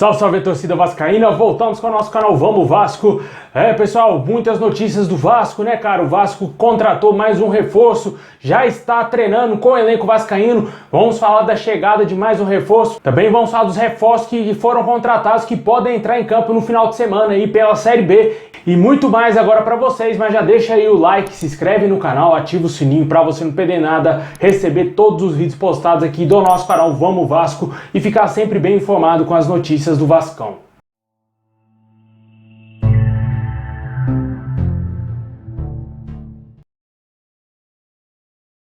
Salve, salve, torcida vascaína, voltamos com o nosso canal Vamos Vasco. Pessoal, muitas notícias do Vasco, né, cara? O Vasco contratou mais um reforço, já está treinando com o elenco vascaíno. Vamos falar da chegada de mais um reforço. Também vamos falar dos reforços que foram contratados, que podem entrar em campo no final de semana aí pela Série B. E muito mais agora para vocês, mas já deixa aí o like, se inscreve no canal, ativa o sininho para você não perder nada, receber todos os vídeos postados aqui do nosso canal Vamos Vasco e ficar sempre bem informado com as notícias do Vascão.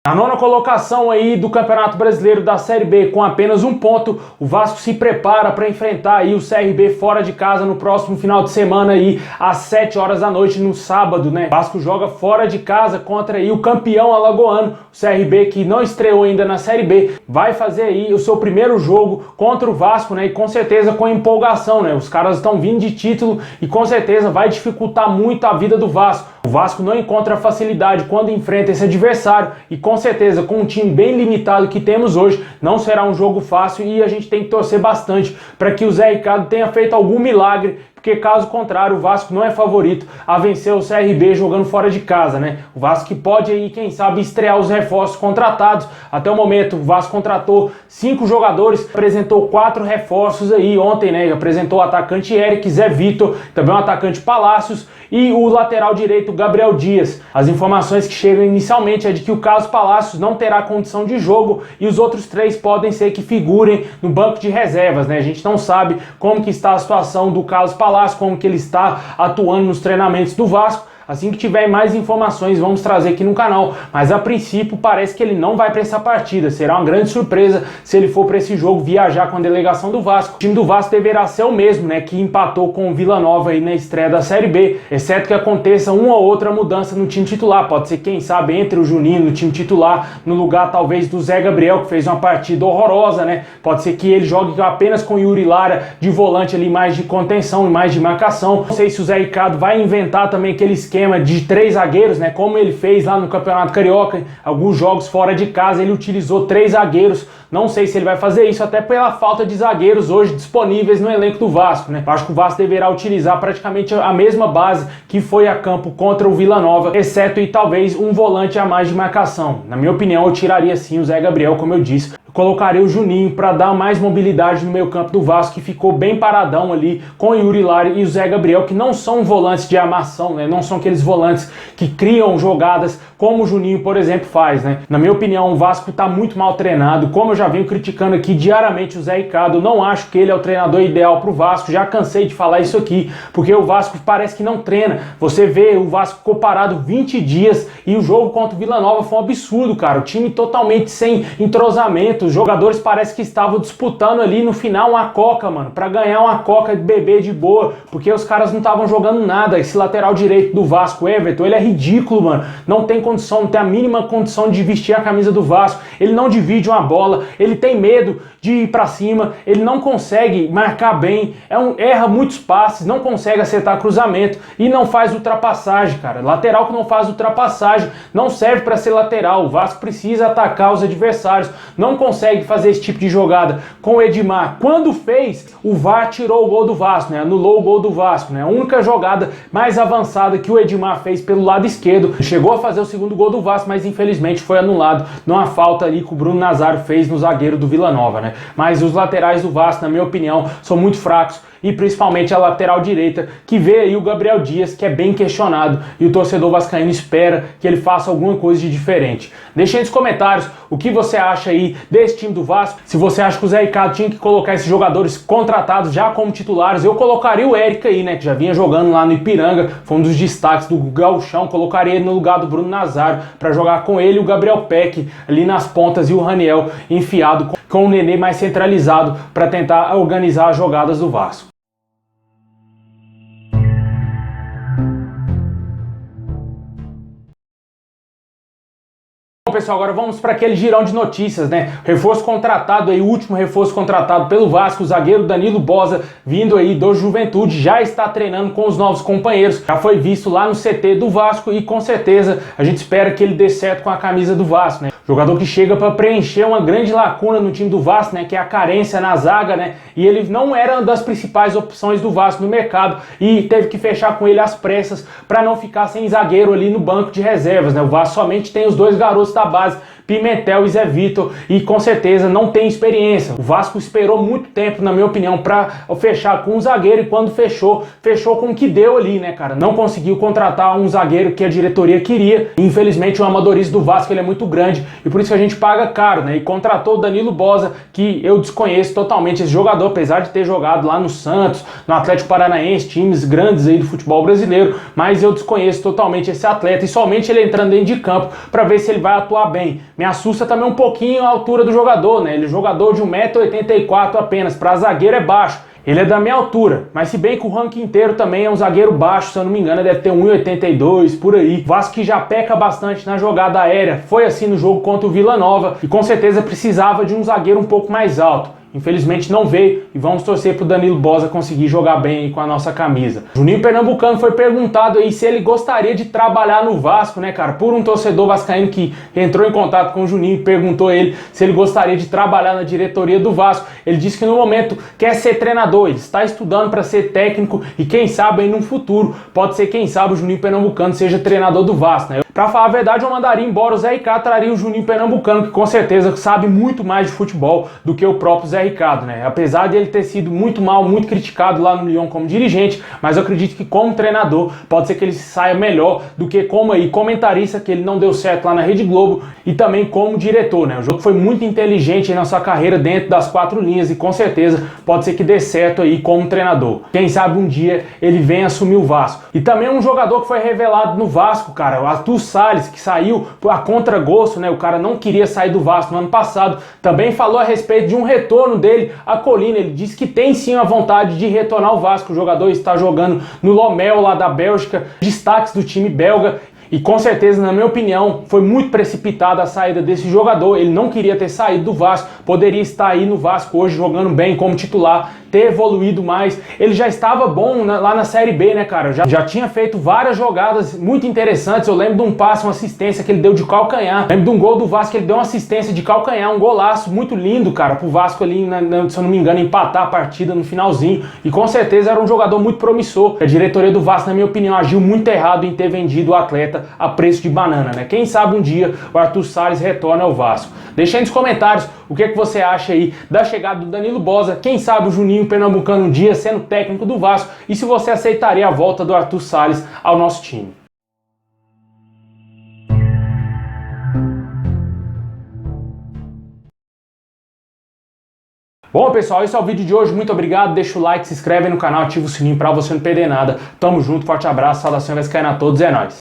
Na nona colocação aí do Campeonato Brasileiro da Série B, com apenas um ponto, o Vasco se prepara para enfrentar aí o CRB fora de casa no próximo final de semana aí, às 7 horas da noite no sábado, né? O Vasco joga fora de casa contra aí o campeão alagoano, o CRB, que não estreou ainda na Série B, vai fazer aí o seu primeiro jogo contra o Vasco, né? E com certeza com empolgação, né? Os caras estão vindo de título e com certeza vai dificultar muito a vida do Vasco. O Vasco não encontra facilidade quando enfrenta esse adversário e com certeza com um time bem limitado que temos hoje, não será um jogo fácil e a gente tem que torcer bastante para que o Zé Ricardo tenha feito algum milagre, porque caso contrário o Vasco não é favorito a vencer o CRB jogando fora de casa, né? O Vasco que pode aí, quem sabe, estrear os reforços contratados. Até o momento o Vasco contratou 5 jogadores, apresentou 4 reforços aí ontem, né? Apresentou o atacante Eric, Zé Vitor, também o atacante Palácios e o lateral direito Gabriel Dias. As informações que chegam inicialmente é de que o Carlos Palácios não terá condição de jogo e os outros 3 podem ser que figurem no banco de reservas, né? A gente não sabe como que está a situação do Carlos Palácio, como que ele está atuando nos treinamentos do Vasco. Assim que tiver mais informações, vamos trazer aqui no canal. Mas a princípio parece que ele não vai para essa partida. Será uma grande surpresa se ele for para esse jogo viajar com a delegação do Vasco. O time do Vasco deverá ser o mesmo, né? Que empatou com o Vila Nova aí na estreia da Série B. Exceto que aconteça uma ou outra mudança no time titular. Pode ser, quem sabe, entre o Juninho no time titular, no lugar talvez do Zé Gabriel, que fez uma partida horrorosa, né? Pode ser que ele jogue apenas com o Yuri Lara de volante ali, mais de contenção e mais de marcação. Não sei se o Zé Ricardo vai inventar também aquele esquema de 3 zagueiros, né? Como ele fez lá no Campeonato Carioca, alguns jogos fora de casa ele utilizou 3 zagueiros. Não sei se ele vai fazer isso, até pela falta de zagueiros hoje disponíveis no elenco do Vasco, né? Acho que o Vasco deverá utilizar praticamente a mesma base que foi a campo contra o Vila Nova, exceto e talvez um volante a mais de marcação. Na minha opinião, eu tiraria sim o Zé Gabriel, como eu disse. Eu colocaria o Juninho para dar mais mobilidade no meio campo do Vasco, que ficou bem paradão ali com o Yuri Lara e o Zé Gabriel, que não são volantes de armação, né? Não são aqueles volantes que criam jogadas como o Juninho, por exemplo, faz, né? Na minha opinião, o Vasco está muito mal treinado. Como eu já venho criticando aqui diariamente o Zé Ricardo, eu não acho que ele é o treinador ideal para o Vasco. Já cansei de falar isso aqui, porque o Vasco parece que não treina. Você vê, o Vasco ficou parado 20 dias e o jogo contra o Vila Nova foi um absurdo, cara. O time totalmente sem entrosamento. Os jogadores parece que estavam disputando ali no final uma coca, mano, para ganhar uma coca de bebê de boa, porque os caras não estavam jogando nada. Esse lateral direito do Vasco, Everton, ele é ridículo, mano. Não tem condição, não tem a mínima condição de vestir a camisa do Vasco. Ele não divide uma bola, ele tem medo de ir para cima, ele não consegue marcar bem, erra muitos passes, não consegue acertar cruzamento e não faz ultrapassagem, cara. Lateral que não faz ultrapassagem não serve para ser lateral. O Vasco precisa atacar os adversários, não consegue fazer esse tipo de jogada com o Edmar. Quando fez, o VAR tirou o gol do Vasco, né? Anulou o gol do Vasco, né? A única jogada mais avançada que o Edmar fez pelo lado esquerdo, chegou a fazer o segundo gol do Vasco, mas infelizmente foi anulado numa falta ali que o Bruno Nazário fez no zagueiro do Vila Nova, né? Mas os laterais do Vasco, na minha opinião, são muito fracos, e principalmente a lateral direita, que vê aí o Gabriel Dias, que é bem questionado, e o torcedor vascaíno espera que ele faça alguma coisa de diferente. Deixa aí nos comentários o que você acha aí desse time do Vasco, se você acha que o Zé Ricardo tinha que colocar esses jogadores contratados já como titulares. Eu colocaria o Eric aí, né, que já vinha jogando lá no Ipiranga, foi um dos destaques do Gauchão, colocaria ele no lugar do Bruno Nazário, para jogar com ele o Gabriel Peck ali nas pontas e o Raniel enfiado com o Nenê mais centralizado para tentar organizar as jogadas do Vasco. Bom, pessoal, agora vamos para aquele girão de notícias, né? Reforço contratado aí, o último reforço contratado pelo Vasco, o zagueiro Danilo Boza, vindo aí do Juventude, já está treinando com os novos companheiros, já foi visto lá no CT do Vasco e com certeza a gente espera que ele dê certo com a camisa do Vasco, né? Jogador que chega para preencher uma grande lacuna no time do Vasco, né? Que é a carência na zaga, né? E ele não era uma das principais opções do Vasco no mercado e teve que fechar com ele às pressas para não ficar sem zagueiro ali no banco de reservas, né? O Vasco somente tem os dois garotos da base, Pimentel e Zé Vitor, e com certeza não tem experiência. O Vasco esperou muito tempo, na minha opinião, para fechar com um zagueiro e quando fechou com o que deu ali, né, cara? Não conseguiu contratar um zagueiro que a diretoria queria. Infelizmente o amadorismo do Vasco ele é muito grande e por isso que a gente paga caro, né? E contratou o Danilo Boza, que eu desconheço totalmente esse jogador, apesar de ter jogado lá no Santos, no Atlético Paranaense, times grandes aí do futebol brasileiro, mas eu desconheço totalmente esse atleta e somente ele entrando dentro de campo para ver se ele vai atuar bem. Me assusta também um pouquinho a altura do jogador, né? Ele é jogador de 1,84 m apenas, para zagueiro é baixo. Ele é da minha altura, mas se bem que o ranking inteiro também é um zagueiro baixo, se eu não me engano, deve ter 1,82 m por aí. Vasco que já peca bastante na jogada aérea, foi assim no jogo contra o Vila Nova e com certeza precisava de um zagueiro um pouco mais alto. Infelizmente não veio e vamos torcer pro Danilo Boza conseguir jogar bem aí com a nossa camisa. Juninho Pernambucano foi perguntado aí se ele gostaria de trabalhar no Vasco, né, cara? Por um torcedor vascaíno que entrou em contato com o Juninho e perguntou a ele se ele gostaria de trabalhar na diretoria do Vasco. Ele disse que no momento quer ser treinador, ele está estudando para ser técnico e quem sabe aí no futuro pode ser, quem sabe, o Juninho Pernambucano seja treinador do Vasco, né? Pra falar a verdade, eu mandaria embora o Zé Ricardo, traria o Juninho Pernambucano, que com certeza sabe muito mais de futebol do que o próprio Zé Ricardo, né? Apesar de ele ter sido muito mal, muito criticado lá no Lyon como dirigente, mas eu acredito que como treinador pode ser que ele saia melhor do que como aí comentarista, que ele não deu certo lá na Rede Globo, e também como diretor, né? O jogo foi muito inteligente aí na sua carreira dentro das quatro linhas e com certeza pode ser que dê certo aí como treinador. Quem sabe um dia ele venha assumir o Vasco. E também um jogador que foi revelado no Vasco, cara, o Arthur Salles, que saiu a contragosto, né? O cara não queria sair do Vasco no ano passado, também falou a respeito de um retorno dele à Colina. Ele disse que tem sim a vontade de retornar ao Vasco. O jogador está jogando no Lommel lá da Bélgica, destaques do time belga. E com certeza, na minha opinião, foi muito precipitada a saída desse jogador. Ele não queria ter saído do Vasco, poderia estar aí no Vasco hoje jogando bem como titular, ter evoluído mais. Ele já estava bom lá na Série B, né, cara? Já tinha feito várias jogadas muito interessantes. Eu lembro de um passe, uma assistência que ele deu de calcanhar. Lembro de um gol do Vasco que ele deu uma assistência de calcanhar, um golaço muito lindo, cara, pro Vasco ali, se eu não me engano, empatar a partida no finalzinho. E com certeza era um jogador muito promissor. A diretoria do Vasco, na minha opinião, agiu muito errado em ter vendido o atleta a preço de banana, né? Quem sabe um dia o Arthur Salles retorna ao Vasco. Deixa aí nos comentários o que você acha aí da chegada do Danilo Boza, quem sabe o Juninho Pernambucano um dia sendo técnico do Vasco e se você aceitaria a volta do Arthur Salles ao nosso time. Bom, pessoal, esse é o vídeo de hoje. Muito obrigado. Deixa o like, se inscreve no canal, ativa o sininho pra você não perder nada. Tamo junto, forte abraço, saudação vascaína a todos, é nóis.